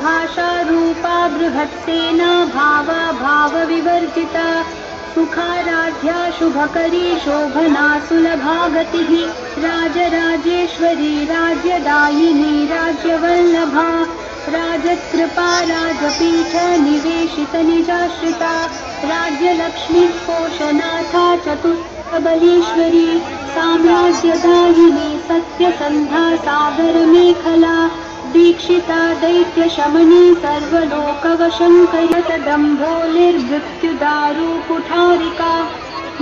भाषा रूपा बृहत्सेना भावा भावविवर्जिता सुखाराध्या शुभकरी शोभना सुलभा गतिः राजराजेश्वरी राज्यदायिनी राज्यवल्लभा राजकृपा राजपीठ निवेशित निजाश्रिता राज्यलक्ष्मी पोषनाथा चतुर्बलीश्वरी साम्राज्यदायिनी सत्यसन्धा सागरमेखला दीक्षिता दैत्यशमनी सर्वलोकवशङ्कयतदम्भोलिर्मृत्युदारु कुठारिका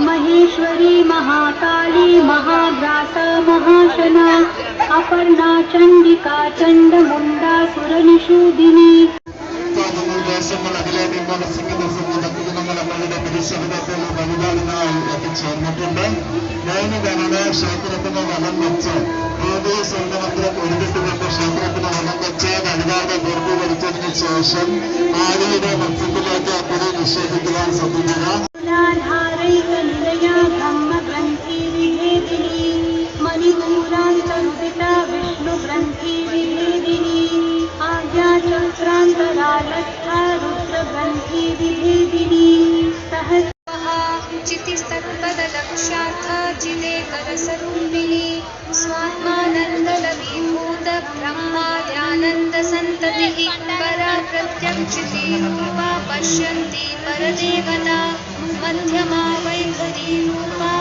महेश्वरी महाकाली महाग्रासा महाशना अपर्णा चण्डिका चण्डमुण्डा सुरनिषूदिनी ശേഷം ആദിയുടെ മത്സ്യത്തിലേക്ക് അപ്പനെ നിഷേധിക്കുവാൻ ശ്രദ്ധിക്കുക. मणिपूरान्तरुदिता विष्णुग्रन्थिविभेदिनी आज्ञाचक्रान्तरालक्षा रुद्रग्रन्थिविभेदिनी सहस्रः चितिस्तत्पदलक्ष्यार्थजिलेकरसरूपिणी स्वात्मानन्दलवीभूत ब्रह्माद्यानन्दसन्ततिः परा प्रत्यक्षिती रूपा पश्यन्ती परदेवता मध्यमा वैखरी रूपा